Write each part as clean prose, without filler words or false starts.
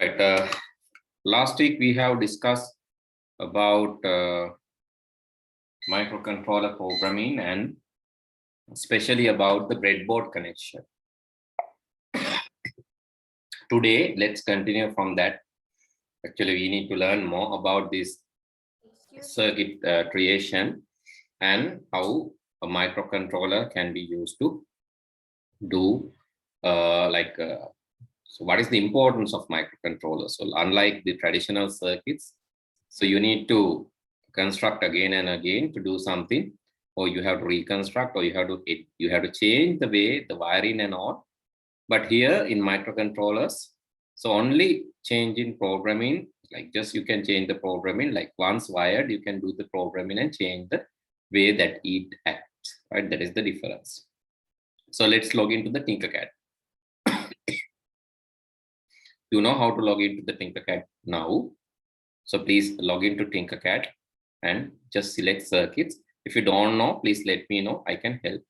Right. Last week we have discussed about microcontroller programming and especially about the breadboard connection. Today, let's continue from that. Actually, we need to learn more about this circuit creation and how a microcontroller can be used to do so what is the importance of microcontrollers? So unlike the traditional circuits, so you need to construct again and again to do something, or you have to reconstruct, or you have to change the way the wiring and all. But here in microcontrollers, so only change in programming, like just you can change the programming, like once wired, you can do the programming and change the way that it acts, right? That is the difference. So let's log into the Tinkercad. You know how to log into the Tinkercad now. So please log into Tinkercad and just select circuits. If you don't know, please let me know. I can help.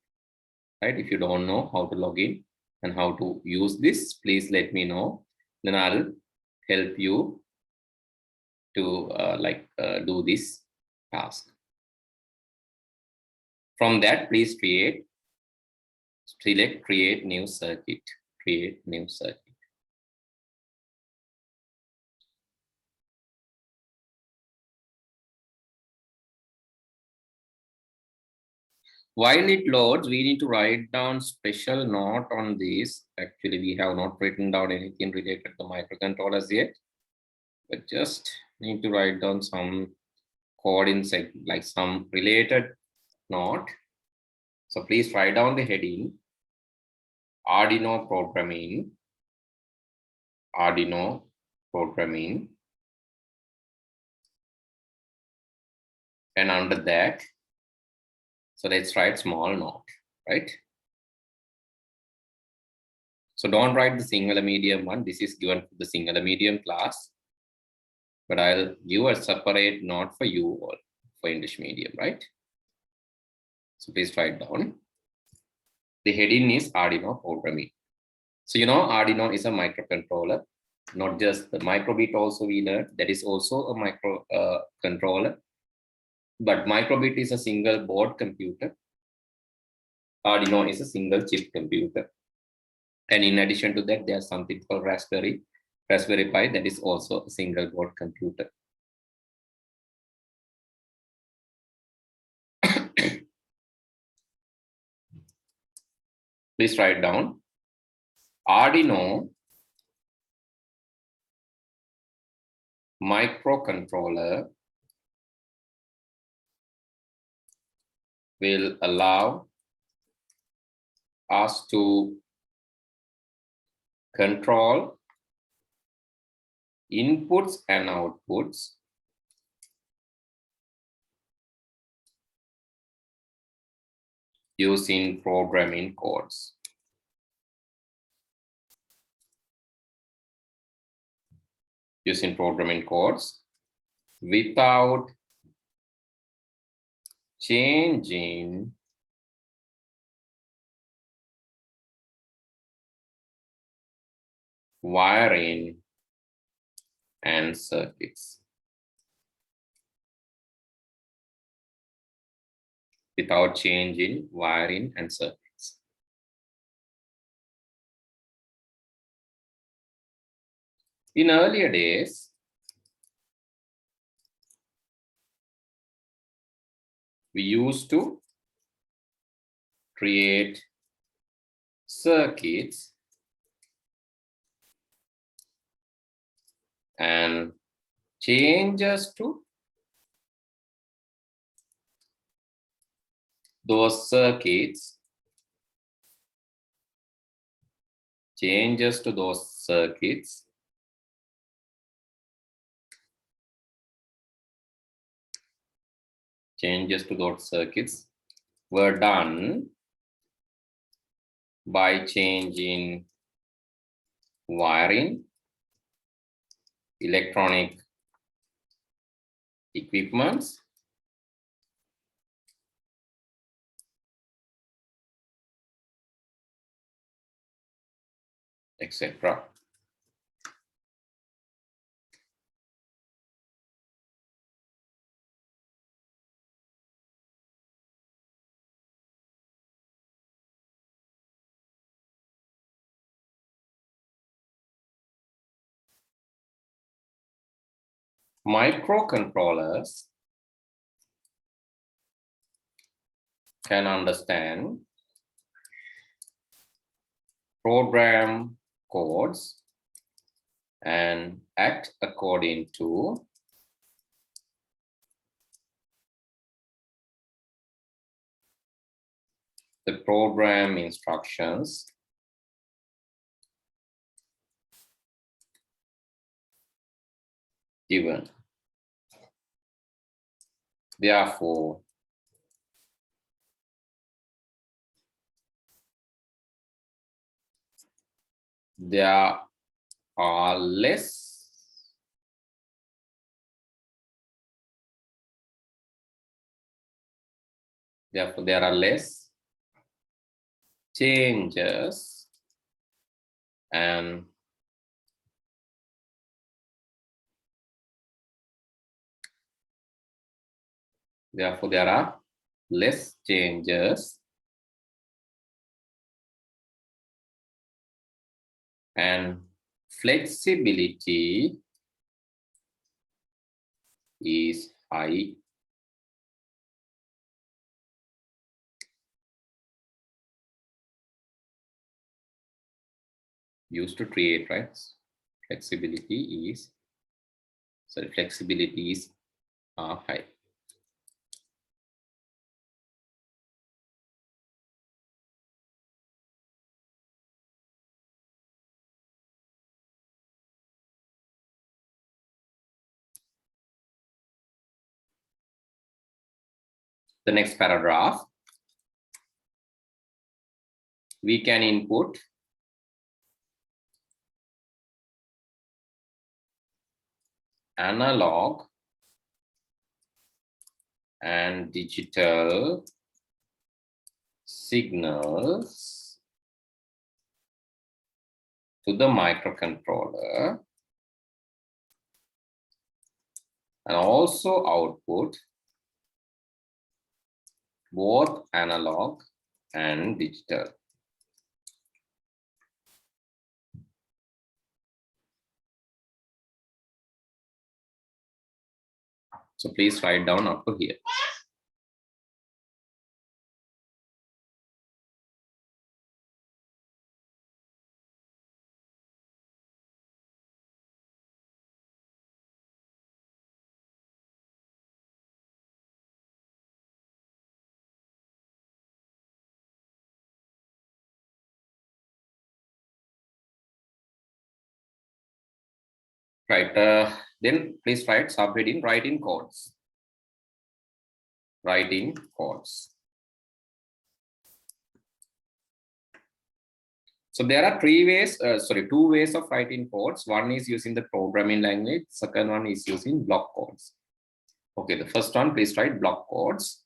Right? If you don't know how to log in and how to use this, please let me know. Then I'll help you to do this task. From that, please select create new circuit. Create new circuit. While it loads, we need to write down special note on this. Actually, we have not written down anything related to microcontrollers yet, but just need to write down some code inside, like some related note. So please write down the heading, Arduino programming, Arduino programming. And under that, so let's write small note, right? So don't write the singular medium one. This is given for the singular medium class, but I'll give a separate note for you all for English medium, right? So please write down. The heading is Arduino programming. So you know Arduino is a microcontroller, not just the microbit also we learned. That is also a microcontroller. But microbit is a single board computer. Arduino is a single chip computer. And in addition to that, there's something called Raspberry Pi that is also a single board computer. Please write down Arduino microcontroller will allow us to control inputs and outputs using programming codes. Using programming codes without changing wiring and circuits. Without changing wiring and circuits. In earlier days, we used to create circuits and changes to those circuits, changes to those circuits were done by changing wiring, electronic equipments, etc. Microcontrollers can understand program codes and act according to the program instructions given. Therefore, there are less changes and therefore there are less changes and flexibility is high. Used to create, right? Flexibilities are high. The next paragraph, we can input analog and digital signals to the microcontroller and also output both analog and digital. So please write down up to here. Right, then please write subheading, writing codes. Writing codes. So there are two ways of writing codes. One is using the programming language. Second one is using block codes. Okay, the first one, please write block codes.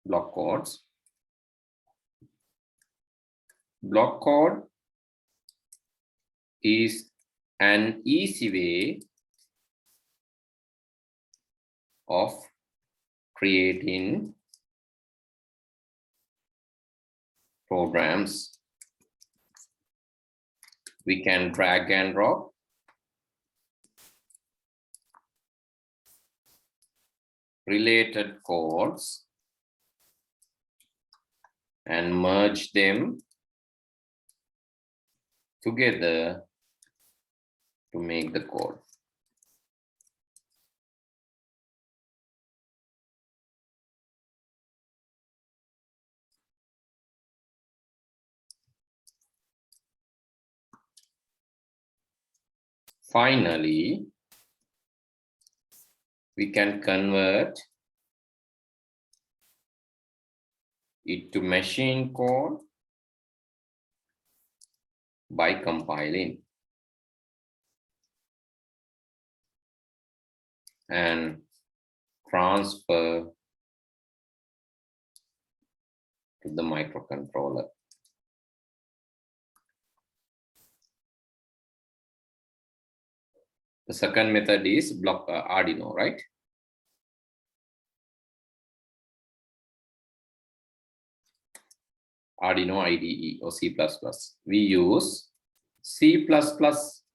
Block codes. Block code is an easy way of creating programs. We can drag and drop related codes and merge them together to make the code. Finally, we can convert it to machine code by compiling and transfer to the microcontroller. The second method is block Arduino, right? Arduino IDE or C++. We use C++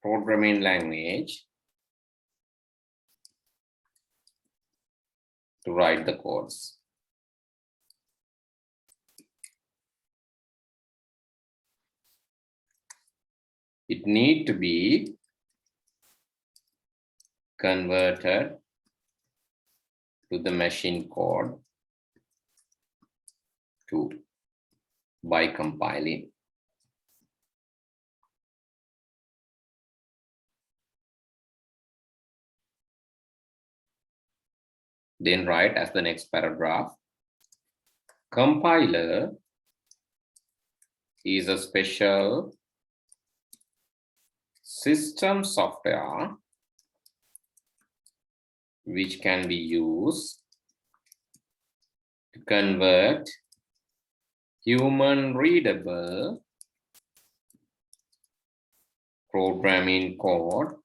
programming language to write the codes. It need to be converted to the machine code by compiling. Then write as the next paragraph. Compiler is a special system software which can be used to convert human readable programming code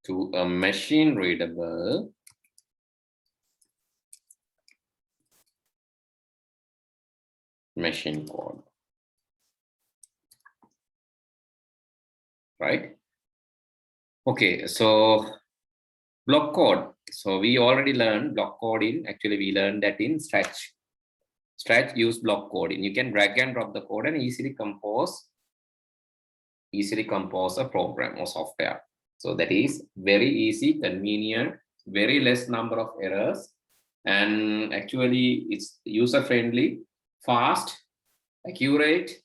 to a machine readable machine code, right? Okay, so block code. So we already learned block coding. Actually, we learned that in Stretch. Stretch use block coding. You can drag and drop the code and easily compose a program or software. So that is very easy, convenient, very less number of errors, and actually it's user-friendly, fast, accurate.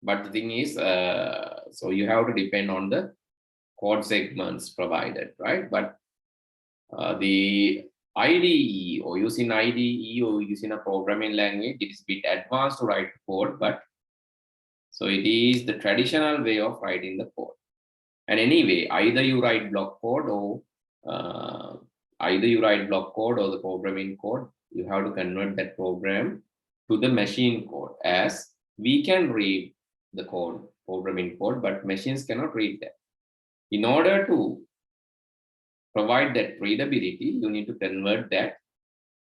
But the thing is, so you have to depend on the code segments provided, right? But the IDE or using IDE or using a programming language, it is a bit advanced to write code, but so it is the traditional way of writing the code. And anyway, either you write block code or the programming code, you have to convert that program to the machine code, as we can read the code, programming code, but machines cannot read that. In order to provide that readability, you need to convert that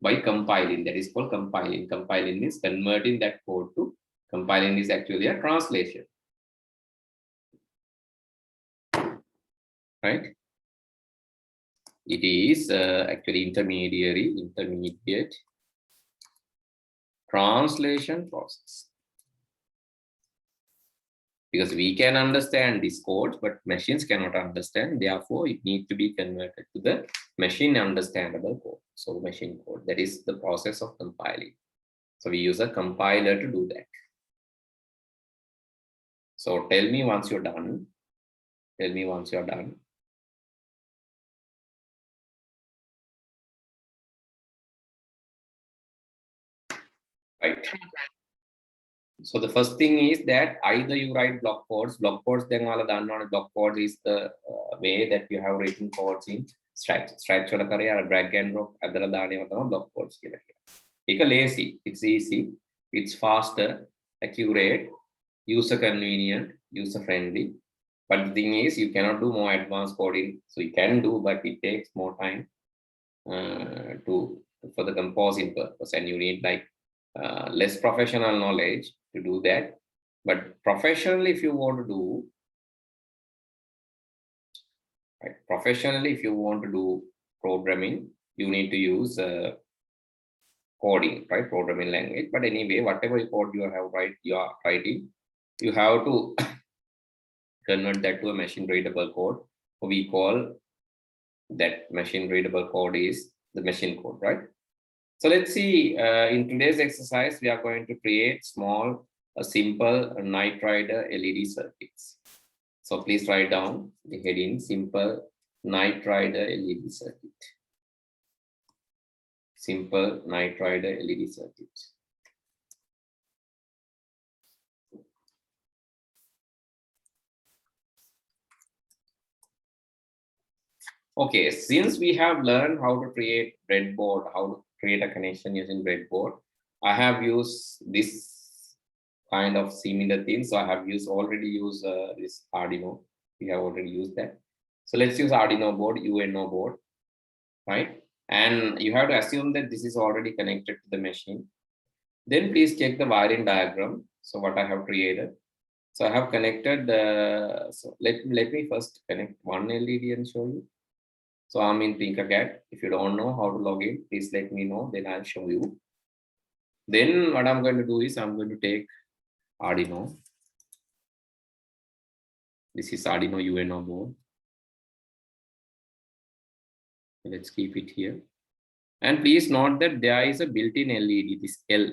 by compiling. That is called compiling. Compiling means converting that code to, compiling is actually a translation. Right? It is actually intermediate translation process. Because we can understand these codes, but machines cannot understand. Therefore, it needs to be converted to the machine understandable code. So machine code, that is the process of compiling. So we use a compiler to do that. So tell me once you're done. Tell me once you're done. Right. So the first thing is that either you write block codes then all done on block code is the way that you have written codes in Stretch. Stretch wala karya drag and drop adala daane thama block codes kiyala kiyana. Eka lazy, it's easy, it's faster, accurate, user convenient, user friendly. But the thing is, you cannot do more advanced coding. So you can do, but it takes more time for the composing purpose, and you need like less professional knowledge to do that. But professionally, if you want to do, right, professionally, if you want to do programming, you need to use coding, right? Programming language. But anyway, whatever code you are writing, you have to convert that to a machine readable code. We call that machine readable code is the machine code, right? So let's see, in today's exercise, we are going to create small, simple Night Rider LED circuits. So please write down the heading, simple Night Rider LED circuit. Simple Night Rider LED circuit. Okay, since we have learned how to create breadboard, how to create a connection using breadboard, I have used this kind of similar thing. So I have already used this Arduino. We have already used that. So let's use Arduino board, UNO board, right? And you have to assume that this is already connected to the machine. Then please check the wiring diagram. So what I have created. So I have connected the, so let me first connect one LED and show you. So I'm in Tinkercad. If you don't know how to log in, please let me know, then I'll show you. Then what I'm going to do is I'm going to take Arduino. This is Arduino UNO board. Let's keep it here. And please note that there is a built-in LED, this L.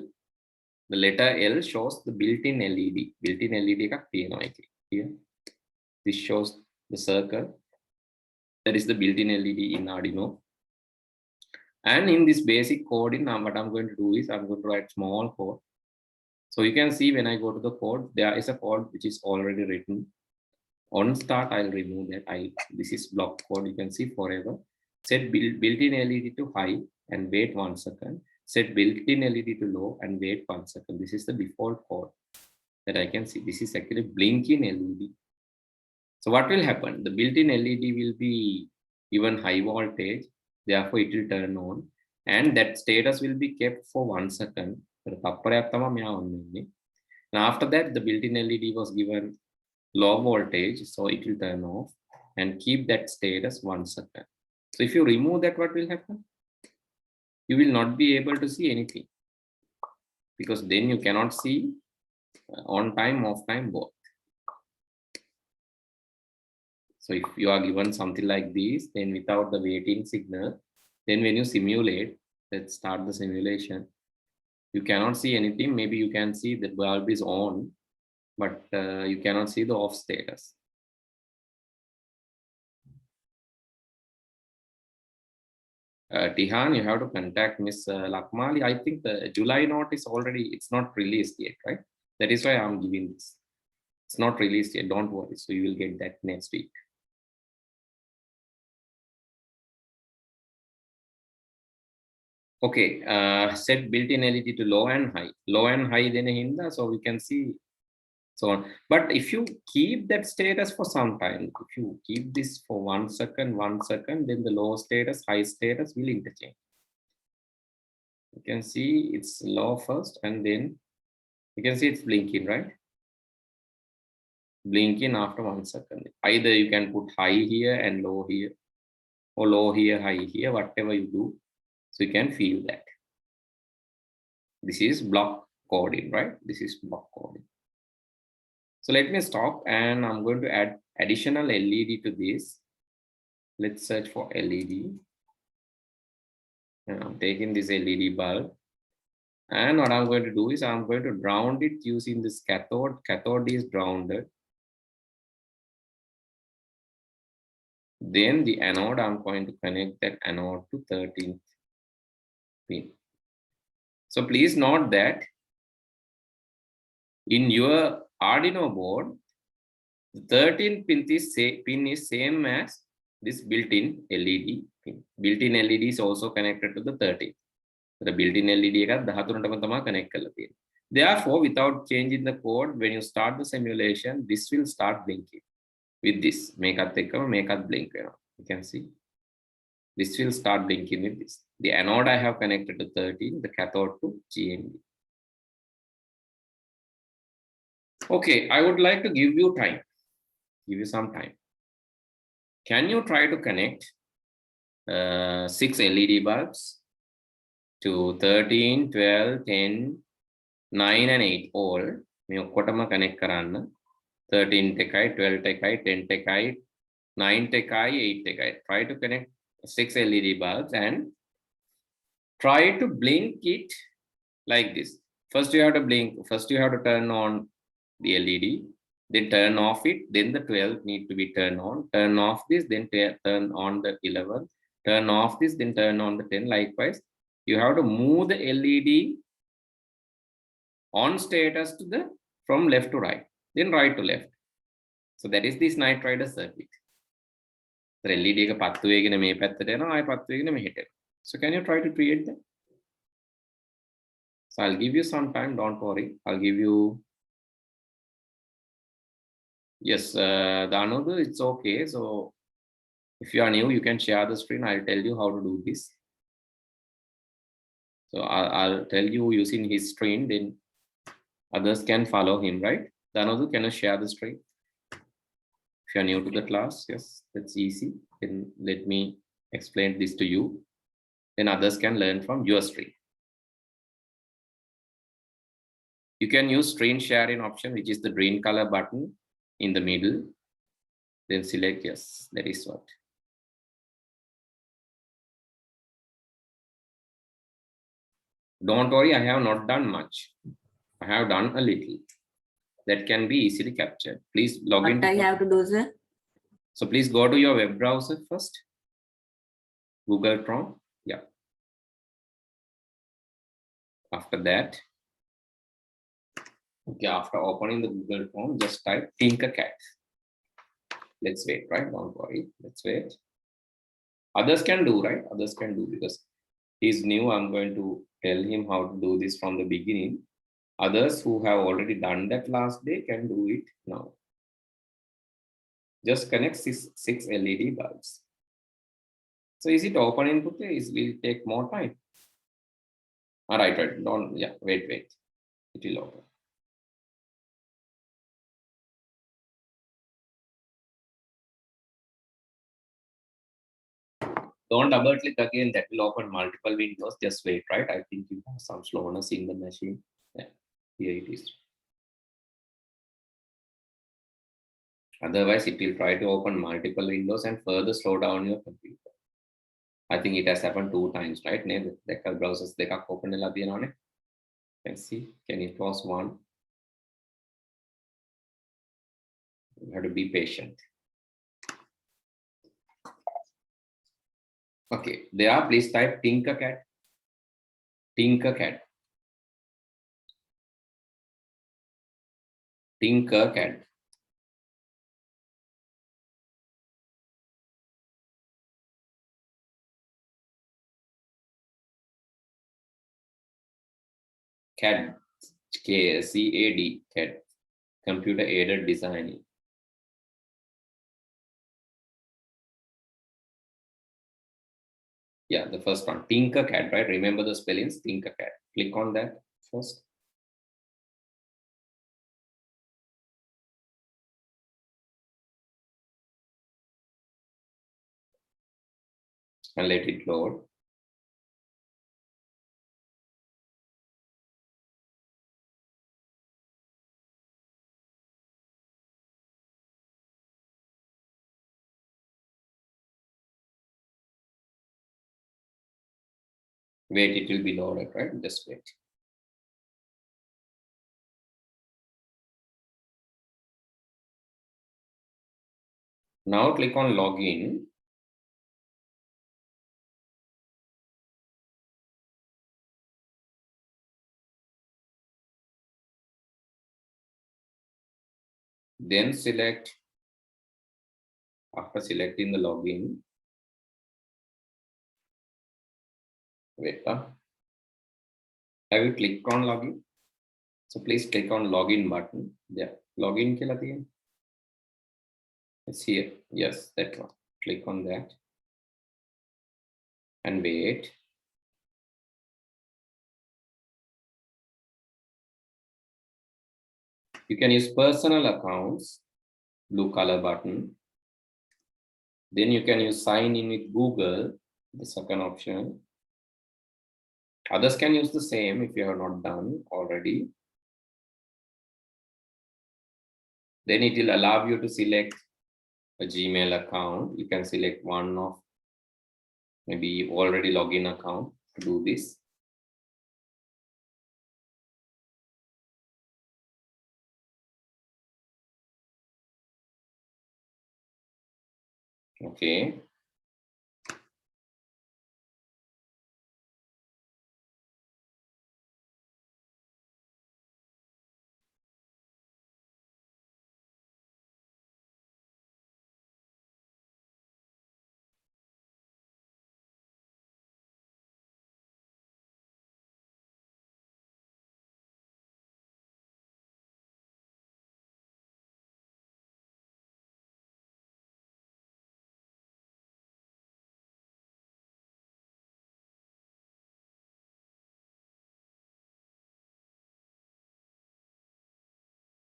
The letter L shows the built-in LED. Built-in LED එකක් තියෙනවා එකේ. Here. This shows the circle. That is the built-in LED in Arduino. And in this basic coding, what I'm going to do is I'm going to write small code. So you can see when I go to the code, there is a code which is already written. On start, I'll remove that. This is block code. You can see forever. Set built-in LED to high and wait 1 second. Set built-in LED to low and wait 1 second. This is the default code that I can see. This is actually blinking LED. So what will happen? The built-in LED will be given high voltage. Therefore, it will turn on. And that status will be kept for 1 second. And after that, the built-in LED was given low voltage. So it will turn off and keep that status 1 second. So if you remove that, what will happen? You will not be able to see anything, because then you cannot see on time, off time, both. So if you are given something like this, then without the waiting signal, then when you simulate, let's start the simulation, you cannot see anything. Maybe you can see that bulb is on, but you cannot see the off status. Tihan, you have to contact Miss Lakmali. I think the July note is already, it's not released yet, right? That is why I'm giving this. It's not released yet, don't worry. So you will get that next week. Okay, set built-in LED to low and high. Low and high, then hinda, so we can see so on. But if you keep that status for some time, if you keep this for 1 second, then the low status, high status will interchange. You can see it's low first, and then you can see it's blinking, right? Blinking after 1 second. Either you can put high here and low here, or low here, high here, whatever you do. So you can feel that. This is block coding, right? This is block coding. So let me stop, and I'm going to add additional LED to this. Let's search for LED. And I'm taking this LED bulb. And what I'm going to do is I'm going to ground it using this cathode. Cathode is grounded. Then the anode, I'm going to connect that anode to 13th pin. So please note that in your Arduino board, the 13th pin is same as this built-in LED pin. Built-in LED is also connected to the 13th. The built-in LED එකත් 13ටම තමයි connect කරලා තියෙන්නේ. Therefore, without changing the code, when you start the simulation, this will start blinking with this. මේකත් එක්කම මේකත් blink වෙනවා. You can see. This will start blinking with this. The anode I have connected to 13, the cathode to GND. Okay, I would like to give you time, give you some time. Can you try to connect 6 LED bulbs to 13, 12, 10, 9 and 8 all? මේ ඔක්කොටම connect කරන්න. 13 එකයි, 12 එකයි, 10 එකයි, 9 එකයි, 8 එකයි. Try to connect 6 LED bulbs and try to blink it like this. First you have to blink, first you have to turn on the LED, then turn off it, then the 12 need to be turned on, turn off this, then turn on the 11, turn off this, then turn on the 10. Likewise, you have to move the LED on status to the from left to right, then right to left. So that is this Knight Rider circuit. The LED එක පත්තු වේගෙන මේ පැත්තට යනවා, ආයෙ පත්තු වේගෙන මෙහෙට යනවා. So can you try to create that? So I'll give you some time, don't worry. I'll give you, yes, Danudu, it's okay. So if you are new, you can share the screen. I'll tell you how to do this. So I'll tell you using his screen, then others can follow him, right? Danudu, can you share the screen? If you are new to the class, yes, that's easy. Then let me explained this to you, then others can learn from your screen. You can use screen sharing option, which is the green color button in the middle. Then select yes, that is what. Don't worry, I have not done much. I have done a little. That can be easily captured. Please log in. What I have to do, sir? So please go to your web browser first. Google Chrome. Yeah. After that, okay, after opening the Google Chrome, just type Tinkercad. Let's wait, right? Don't worry. Let's wait. Others can do, right? Others can do because he's new. I'm going to tell him how to do this from the beginning. Others who have already done that last day can do it now. Just connect six LED bulbs. So is it open input? It will take more time. All right, right. Don't, yeah, wait. It will open. Don't double click again, that will open multiple windows. Just wait, right? I think you have some slowness in the machine. Yeah, here it is. Otherwise, it will try to open multiple windows and further slow down your computer. I think it has happened 2 times, right? The browsers open. Let's see. Can you close one? You have to be patient. Okay, there, please type Tinkercad. Tinkercad. Tinkercad. CAD, CAD, CAD, computer aided designing. Yeah, the first one, Tinkercad, right? Remember the spellings, Tinkercad. Click on that first. And let it load. Wait, it will be loaded, right? Just wait. Now click on login. Then select, after selecting the login, wait, have you clicked on login? So please click on login button. Yeah, login ke lati hai. It's here. Yes, that one. Click on that and wait. You can use personal accounts, blue color button. Then you can use sign in with Google, the second option. Others can use the same if you have not done already. Then it will allow you to select a Gmail account. You can select one of maybe already login account to do this. Okay.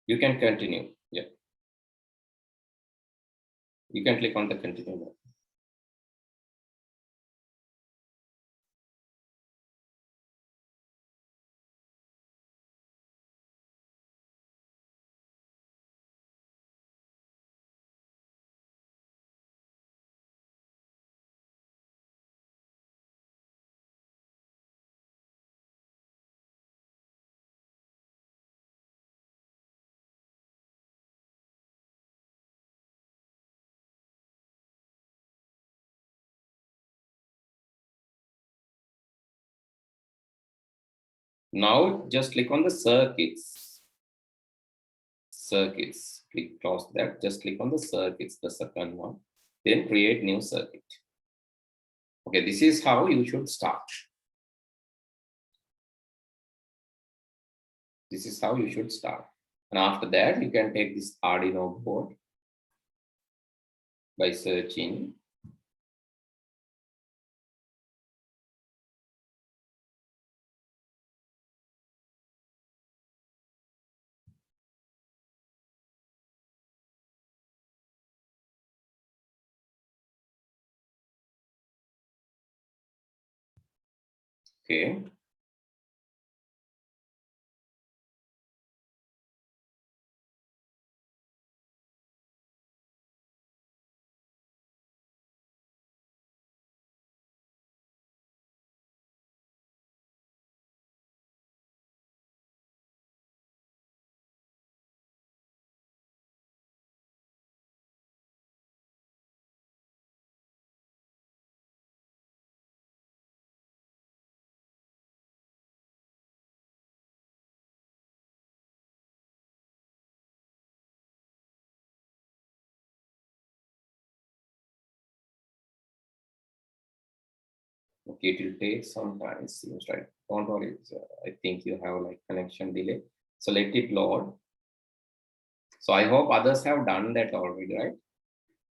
You can continue. Yeah. You can click on the continue button. Now just click on the circuits. Circuits. Click, close that. Just click on the circuits, the second one. Then create new circuit. Okay, this is how you should start. This is how you should start. And after that, you can take this Arduino board by searching. Okay. Okay, it will take some time, it seems, right? Don't worry, I think you have like connection delay. So let it load. So I hope others have done that already, right?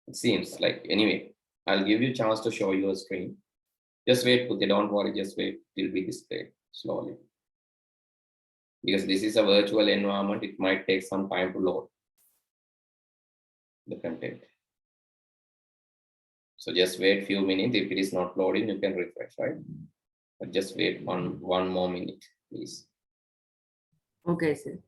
It seems like, anyway, I'll give you a chance to show your screen. Just wait, Puti, don't worry, just wait, it will be displayed slowly. Because this is a virtual environment, it might take some time to load the content. So just wait few minutes. If it is not loading, you can refresh, right? But just wait one more minute, please. Okay, sir.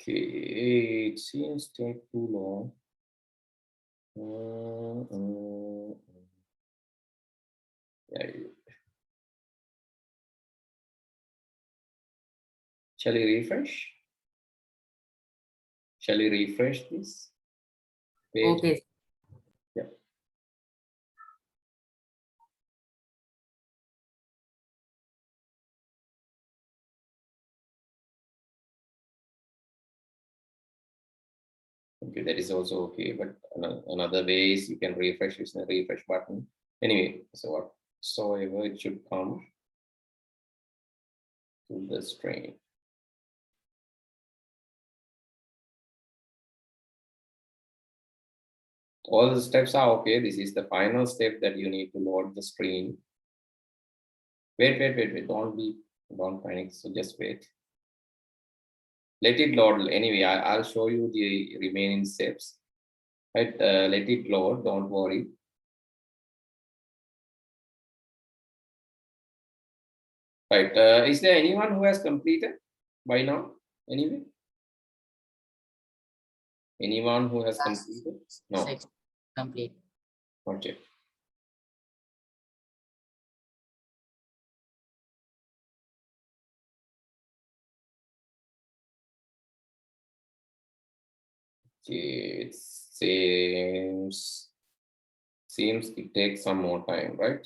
Okay, it seems to take too long. Yeah. Shall we refresh? Shall we refresh this page? Okay. Yeah. Okay, that is also okay, but another way is you can refresh using the refresh button. Anyway, so whatsoever it should come to the screen. All the steps are okay. This is the final step that you need to load the screen. Wait. Don't panic. So just wait. Let it load. Anyway, I'll show you the remaining steps. Right, let it load. Don't worry. Right. Is there anyone who has completed by now? Anyway, anyone who has completed? No. Complete. Okay. Okay, it seems it takes some more time, right?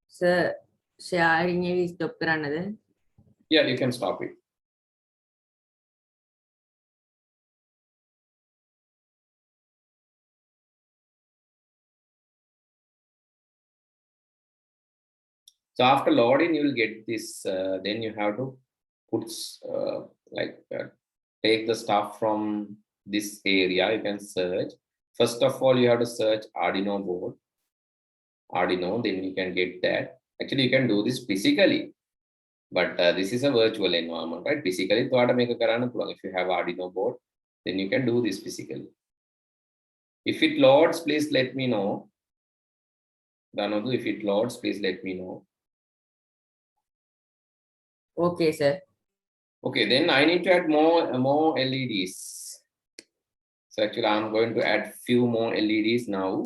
Sir, sharing is stop කරන්නද? Yeah, you can stop it. So after loading, you will get this. Then you have to put take the stuff from this area. You can search. First of all, you have to search Arduino board. Arduino, then you can get that. Actually, you can do this physically, but this is a virtual environment, right? Physically, if you have Arduino board, then you can do this physically. If it loads, please let me know. Danodu, if it loads, please let me know. Okay, sir. Okay, then I need to add more LEDs. So actually, I'm going to add few more LEDs now.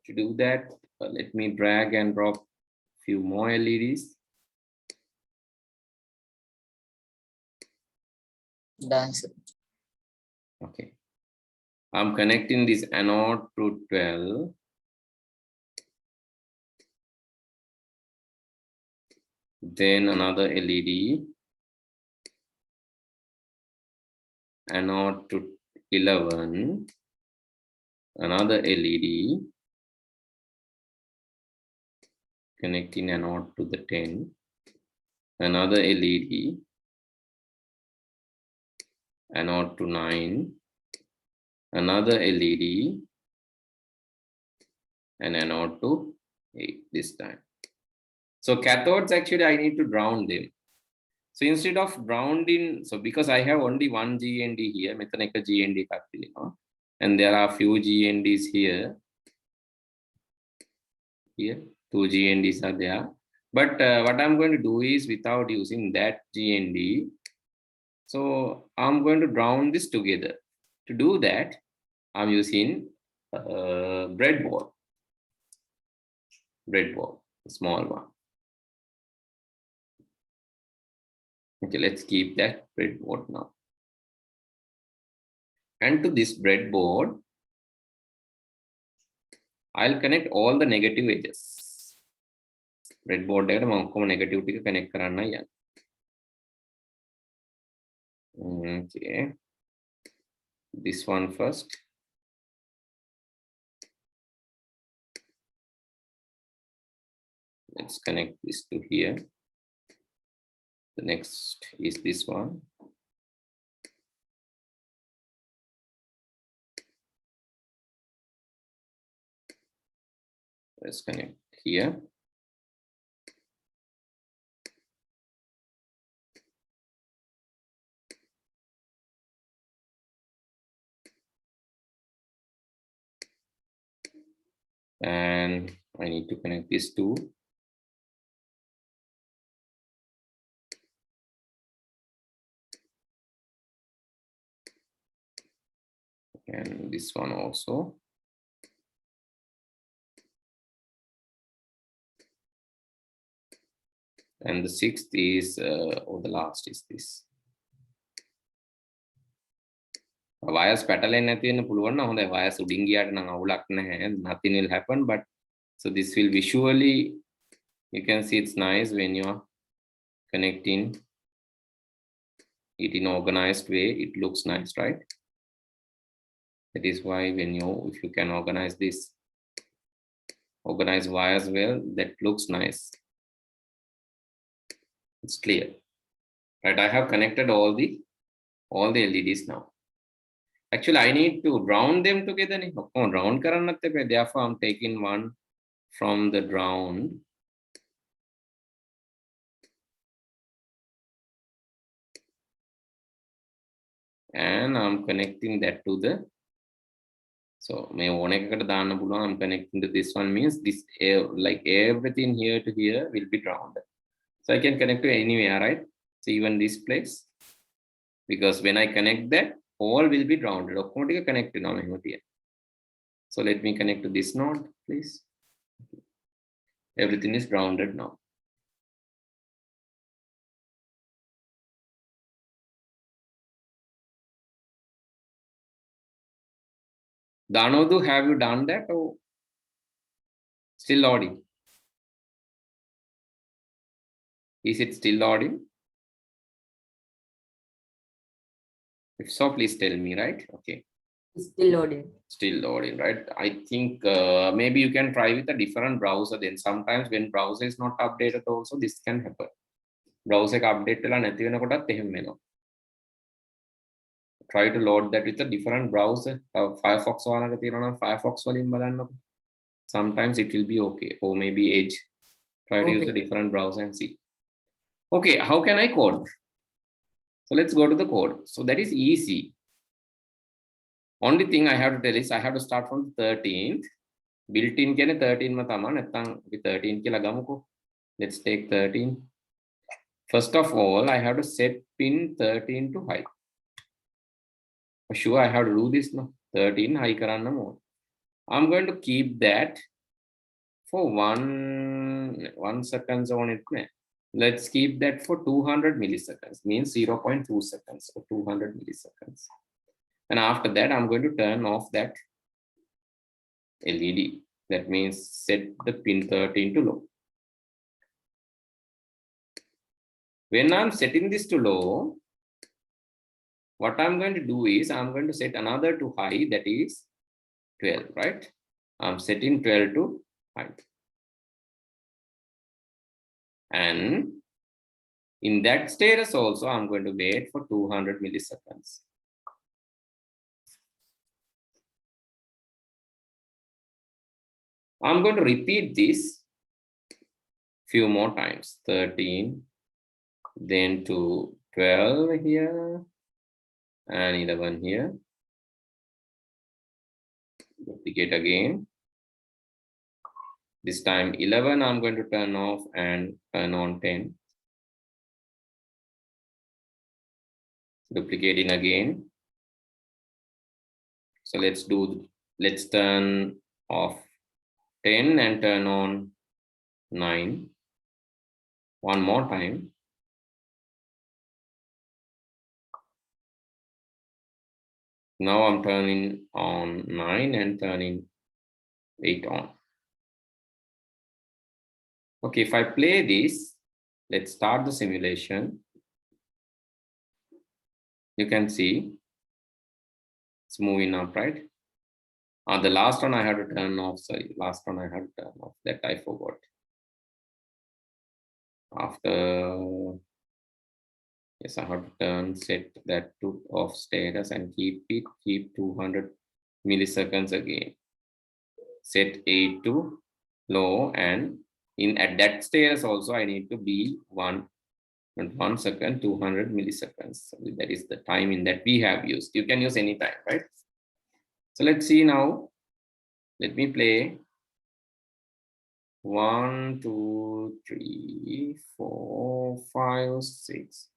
To do that, let me drag and drop few more LEDs. Done, sir. Okay. I'm connecting this anode to 12. Then another LED. Anode to 11. Another LED. Connecting anode to the 10. Another LED. Anode to 9. Another LED. And anode to 8 this time. So cathodes, actually, I need to ground them. So instead of grounding, so because I have only one GND here, GND, and there are few GNDs here. Here, 2 GNDs are there. But what I'm going to do is, without using that GND, so I'm going to ground this together. To do that, I'm using breadboard. Breadboard, a small one. Okay, let's keep that breadboard now. And to this breadboard, I'll connect all the negative edges. Breadboard negative connect karanna. Okay. This one first. Let's connect this to here. The next is this one. Let's connect here. And I need to connect this to and this one also. And the sixth is, or the last is this. Wires පැටලෙන්නේ නැති වෙන්න පුළුවන් නම් හොඳයි. Wires උඩින් ගියාට නම් අවුලක් නැහැ. Nothing will happen, but so this will visually, you can see it's nice when you're connecting it in organized way. It looks nice, right? That is why when if you can organize this, organize wires well, that looks nice. It's clear, right? I have connected all the LEDs now. Actually, I need to ground them together. Ground therefore, I'm taking one from the ground. And I'm connecting that to the, so I'm connecting to this one, means this like everything here to here will be grounded. So I can connect to anywhere, right? So even this place, because when I connect that, all will be grounded. Connected now. So let me connect to this node, please. Everything is grounded now. Danodu, have you done that or still loading? Is it still loading? If so, please tell me, right? Okay. It's still loading. Still loading, right? I think maybe you can try with a different browser. Then sometimes when browser is not updated also, this can happen. Browser update try to load that with a different browser. Firefox Firefox Sometimes it will be okay, or maybe Edge. Try to use a different browser and see. Okay, how can I code? So let's go to the code. So that is easy. Only thing I have to tell is I have to start from the 13th. Built-in kene 13 ma tama naththam we 13 kiyala gamuko. Let's take 13. First of all, I have to set pin 13 to high. For sure, I have to do this now. 13 high karanna mode. I'm going to keep that for one seconds on it. Let's keep that for 200 milliseconds, means 0.2 seconds or 200 milliseconds. And after that, I'm going to turn off that LED. That means set the pin 13 to low. When I'm setting this to low, what I'm going to do is I'm going to set another to high, that is 12, right? I'm setting 12 to high. And in that status also, I'm going to wait for 200 milliseconds. I'm going to repeat this few more times. 13, then to 12 here, and 11 here. Duplicate again. This time 11 I'm going to turn off and turn on 10. Duplicating again. So let's turn off 10 and turn on 9. One more time. Now I'm turning on 9 and turning 8 on. Okay, if I play this, let's start the simulation. You can see it's moving up, right? The last one I had to turn off. Sorry, last one I had to turn off. That I forgot. After, yes, I have to set that to off status and keep 200 milliseconds again. Set 8 to low, and at that status also I need to be 1 second, 200 milliseconds. So that is the time in that we have used. You can use any time, right? So let's see now. Let me play. 1, 2, 3, 4, 5, 6.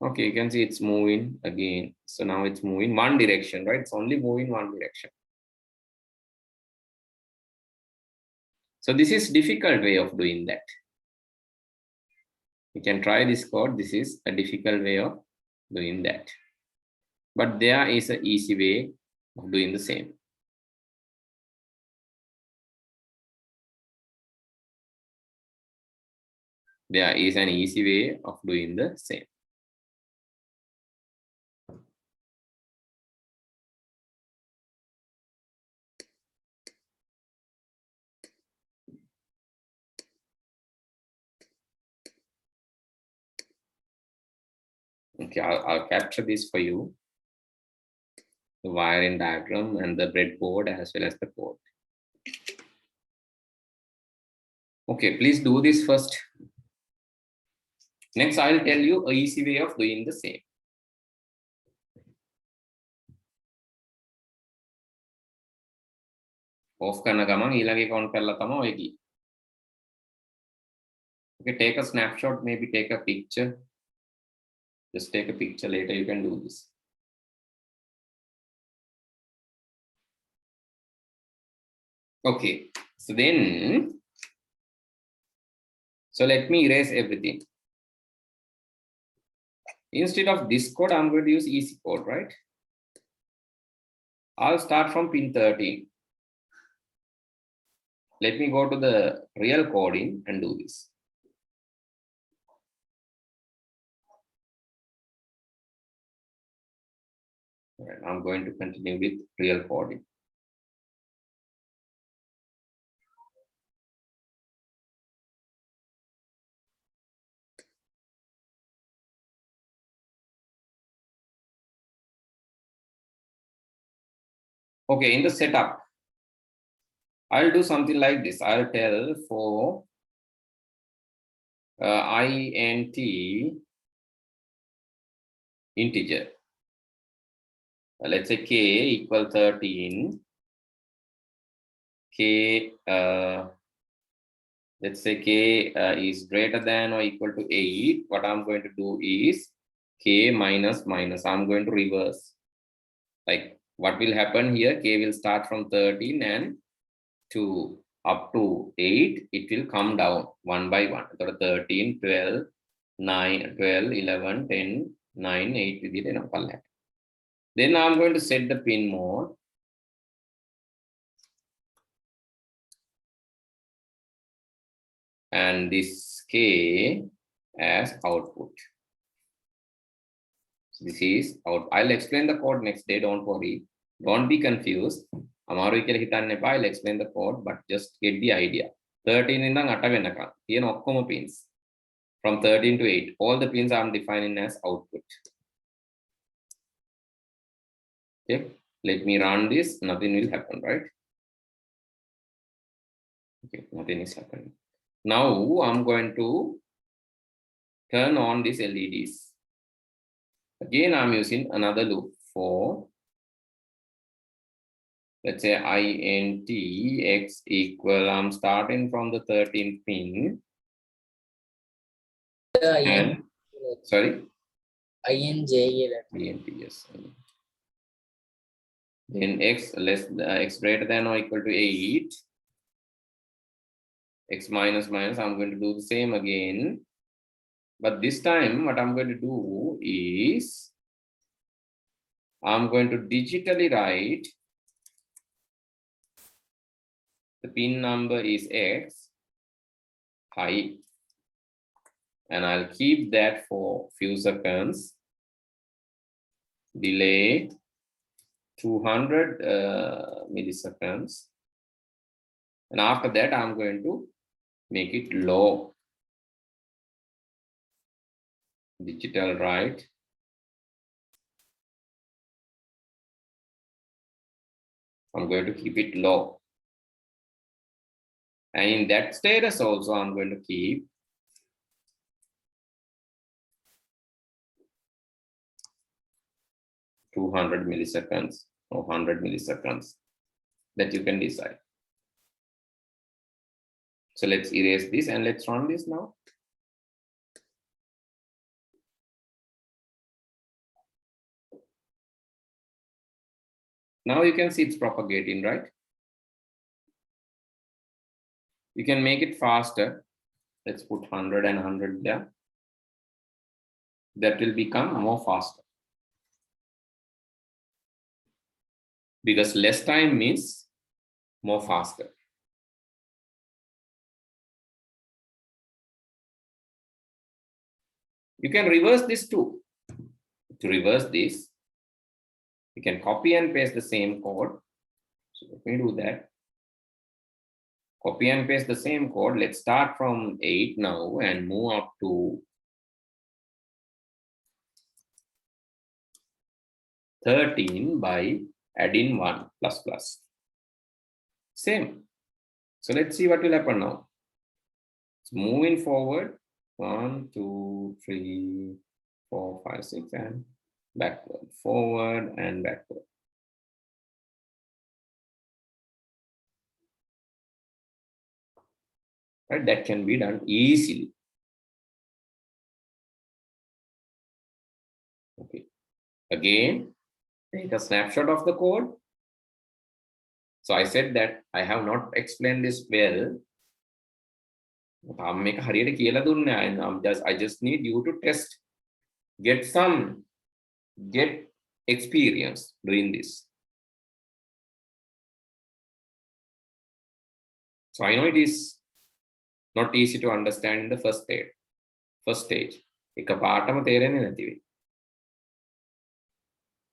Okay, you can see it's moving again. So now it's moving one direction, right? It's only moving one direction. So this is difficult way of doing that. You can try this code. This is a difficult way of doing that. But there is an easy way of doing the same. There is an easy way of doing the same. Okay, I'll capture this for you. The wiring diagram and the breadboard as well as the code. Okay, please do this first. Next, I'll tell you an easy way of doing the same. Off karna gaman ඊළඟ account කරලා තමයි ඔය ගියේ. Okay, take a snapshot, maybe take a picture. Just take a picture later, you can do this. Okay, so then, so let me erase everything. Instead of this code, I'm going to use easy code, right? I'll start from pin 13. Let me go to the real coding and do this. All right, I'm going to continue with real coding. Okay, in the setup, I'll do something like this. I'll tell for int integer. Let's say k equal 13. K, let's say k is greater than or equal to 8. What I'm going to do is k minus minus. I'm going to reverse. Like what will happen here? K will start from 13 and to up to 8. It will come down one by one. So 13, 12, 9, 12, 11, 10, 9, 8 with it. Then I'm going to set the pin mode. And this K as output. So this is out. I'll explain the code next day. Don't worry. Don't be confused. I'll explain the code, but just get the idea. 13 in the pins. From 13 to 8. All the pins I'm defining as output. Okay. Let me run this. Nothing will happen, right? Okay, nothing is happening. Now I'm going to turn on these LEDs. Again, I'm using another loop for, let's say int x equal, I'm starting from the 13th pin. And, sorry? INJ. int, yes. Then x x greater than or equal to 8. X minus minus, I'm going to do the same again. But this time, what I'm going to do is, I'm going to digitally write the pin number is X, high, and I'll keep that for few seconds. Delay 200 milliseconds. And after that, I'm going to make it low. Digital write. I'm going to keep it low. And in that status also, I'm going to keep (200 milliseconds or 100 milliseconds) that you can decide. So let's erase this and let's run this now. Now you can see it's propagating, right? You can make it faster. Let's put 100 and 100 there. That will become more faster. Because less time means more faster. You can reverse this too. To reverse this, you can copy and paste the same code. So let me do that. Copy and paste the same code. Let's start from 8 now and move up to 13 by adding 1 plus plus. Same. So let's see what will happen now. So moving forward, 1, 2, 3, 4, 5, 6, and backward, forward and backward. Right, that can be done easily. Okay. Again, take a snapshot of the code. So I said that I have not explained this well. I just need you to test, get experience doing this. So I know it is not easy to understand in the first stage.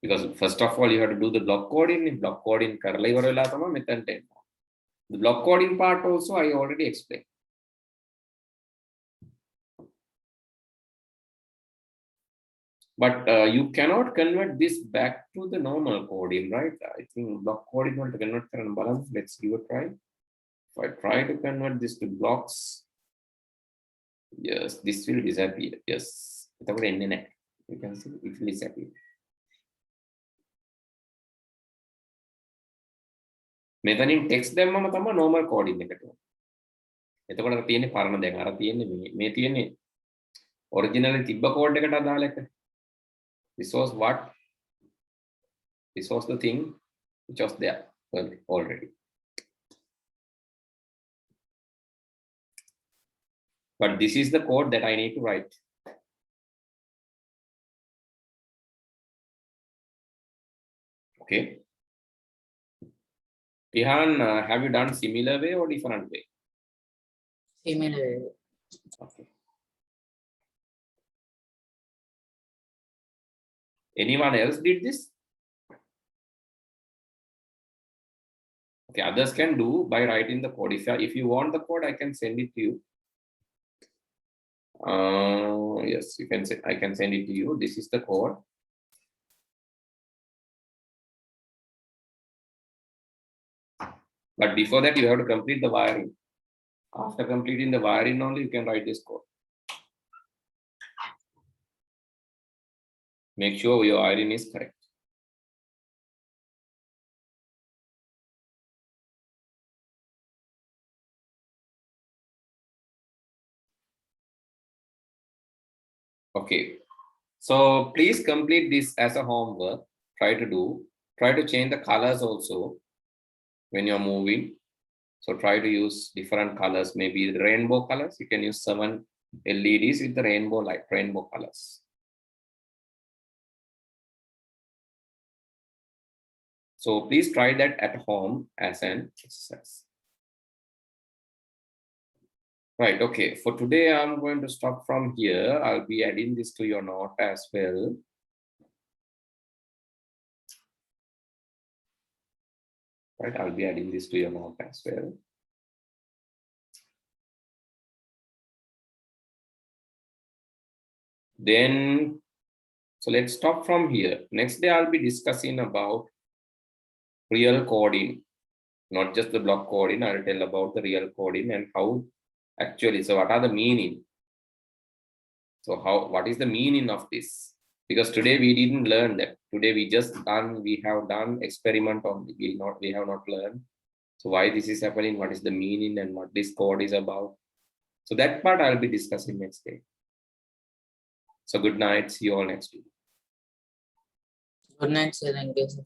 Because first of all, you have to do the block coding. Block coding the block coding part also I already explained. But you cannot convert this back to the normal coding, right? I think block coding want to convert. Let's give a try. If I try to convert this to blocks, yes, this will disappear. Yes, you can see it will disappear. මෙතනින් text දැම්මම තමයි normal coding එකට. එතකොට අර තියෙන්නේ පරණ දැන් අර තියෙන්නේ මේ තියෙන්නේ originally තිබ්බ code එකට අදාළ එක. This was what? This was the thing which was there already. But this is the code that I need to write. Okay. Ihan, have you done similar way or different way? Similar. Okay. Anyone else did this? Okay, others can do by writing the code. If you want the code, I can send it to you. Yes, you can say I can send it to you. This is the code. But before that, you have to complete the wiring. After completing the wiring only, you can write this code. Make sure your wiring is correct. Okay, so please complete this as a homework. Try to change the colors also when you're moving. So try to use different colors, maybe the rainbow colors. You can use 7 LEDs with the rainbow light, rainbow colors. So please try that at home as an exercise. Right, okay, for today, I'm going to stop from here. I'll be adding this to your note as well. Right, I'll be adding this to your note as well. Then, so let's stop from here. Next day, I'll be discussing about real coding, not just the block coding. I'll tell about the real coding and how actually, so what are the meaning? So what is the meaning of this? Because today we didn't learn that. Today we have done experiment on, we have not learned. So why this is happening, what is the meaning and what this code is about. So that part I'll be discussing next day. So good night, see you all next week. Good night, sir. Thank you, sir.